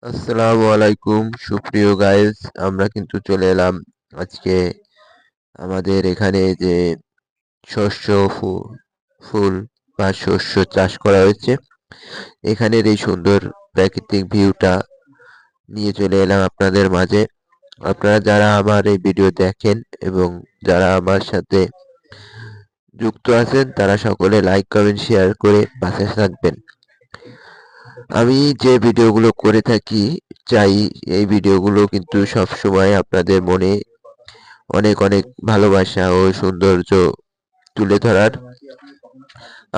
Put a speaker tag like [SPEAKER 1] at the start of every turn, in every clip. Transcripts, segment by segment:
[SPEAKER 1] আসসালামু আলাইকুম সুপ্রিয় গাইস, আমরা কিন্তু চলে এলাম আজকে আমাদের এখানে যে শস্য ফুল বা শস্য চাষ করা হয়েছে। এখানের এই সুন্দর প্রাকৃতিক ভিউটা নিয়ে চলে এলাম আপনাদের মাঝে। আপনারা যারা আমার এই ভিডিও দেখেন এবং যারা আমার সাথে যুক্ত আছেন তারা সকলে লাইক কমেন্ট শেয়ার করে পাশে থাকবেন। আমি যে ভিডিওগুলো করে থাকি চাই এই ভিডিওগুলো কিন্তু সব সময় আপনাদের মনে অনেক অনেক ভালোবাসা ও সৌন্দর্য তুলে ধরার।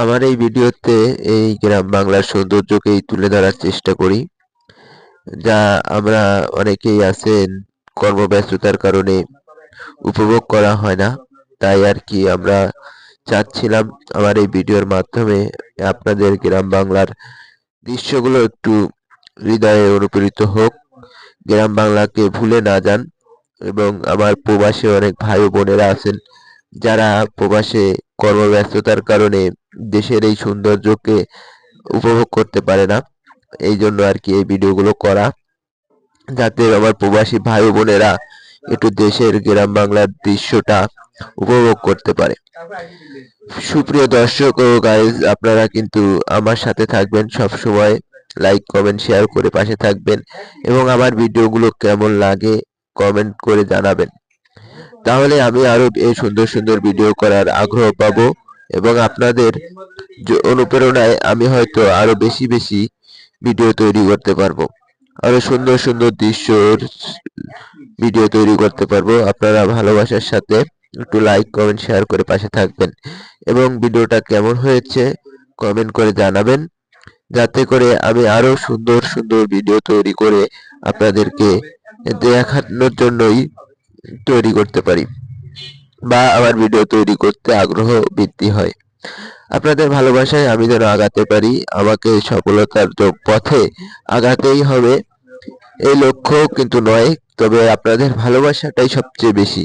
[SPEAKER 1] আমার এই ভিডিওতে এই গ্রাম বাংলার সৌন্দর্যকেই তুলে ধরার চেষ্টা করি, যা আমরা অনেকেই আছেন কর্মব্যস্ততার কারণে উপভোগ করা হয় না। তাই আর কি আমরা চাচ্ছিলাম আমার এই ভিডিওর মাধ্যমে আপনাদের গ্রাম বাংলার দৃশ্যগুলো একটু হৃদয়ে অনুপ্রেরিত হোক, গ্রাম বাংলাকে ভুলে না যান। এবং আমার প্রবাসী অনেক ভাই ও বোনেরা আছেন যারা প্রবাসে কর্মব্যস্ততার কারণে দেশের এই সৌন্দর্যকে উপভোগ করতে পারে না। এই জন্য আর কি এই ভিডিওগুলো করা, যাতে আমার প্রবাসী ভাই ও বোনেরা একটু দেশের গ্রাম বাংলার দৃশ্যটা উপভোগ করতে পারে। সুপ্রিয় দর্শক ও গাইজ, আপনারা কিন্তু আমার সাথে থাকবেন সব সময়, লাইক কমেন্ট শেয়ার করে পাশে থাকবেন এবং আমার ভিডিওগুলো কেমন লাগে কমেন্ট করে জানাবেন। তাহলে আমি আরো এই সুন্দর সুন্দর ভিডিও করার আগ্রহ পাবো এবং আপনাদের অনুপ্রেরণায় আমি হয়তো আরো বেশি বেশি ভিডিও তৈরি করতে পারবো, আরো সুন্দর সুন্দর দৃশ্যর ভিডিও তৈরি করতে পারবো। আপনারা ভালোবাসার সাথে একটু লাইক কমেন্ট শেয়ার করে পাশে থাকবেন এবং ভিডিওটা কেমন হয়েছে কমেন্ট করে জানাবেন, যাতে করে আমি আরো সুন্দর সুন্দর ভিডিও তৈরি করে আপনাদেরকে দেখানোর জন্যই তৈরি করতে পারি বা আমার ভিডিও তৈরি করতে আগ্রহ বৃদ্ধি হয়। আপনাদের ভালোবাসায় আমি যেন আগাতে পারি, আমাকে সফলতার পথে আগাতেই হবে এই লক্ষ্য কিন্তু নয়, তবে আপনাদের ভালোবাসাটাই সবচেয়ে বেশি।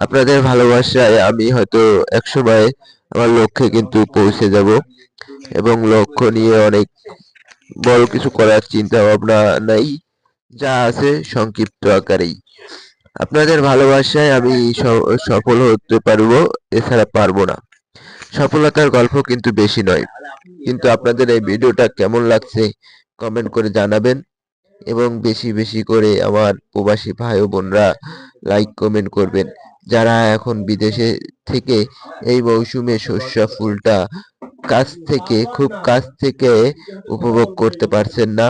[SPEAKER 1] আপনাদের ভালোবাসায় আমি হয়তো একসময় আমার লক্ষ্যে কিন্তু পৌঁছে যাব এবং লক্ষ্য নিয়ে অনেক বড় কিছু করার চিন্তা ভাবনা নাই, যা আছে সংক্ষিপ্ত আকারেই। আপনাদের ভালোবাসায় আমি সফল হতে পারবো, এছাড়া পারবো না। সফলতার গল্প কিন্তু বেশি নয়, কিন্তু আপনাদের এই ভিডিওটা কেমন লাগছে কমেন্ট করে জানাবেন এবং বেশি বেশি করে আমার প্রবাসী ভাই ও বোনরা লাইক কমেন্ট করবেন, যারা এখন বিদেশে থেকে এই মৌসুমে শস্য ফুলটা খুব কাছ থেকে উপভোগ করতে পারছেন না।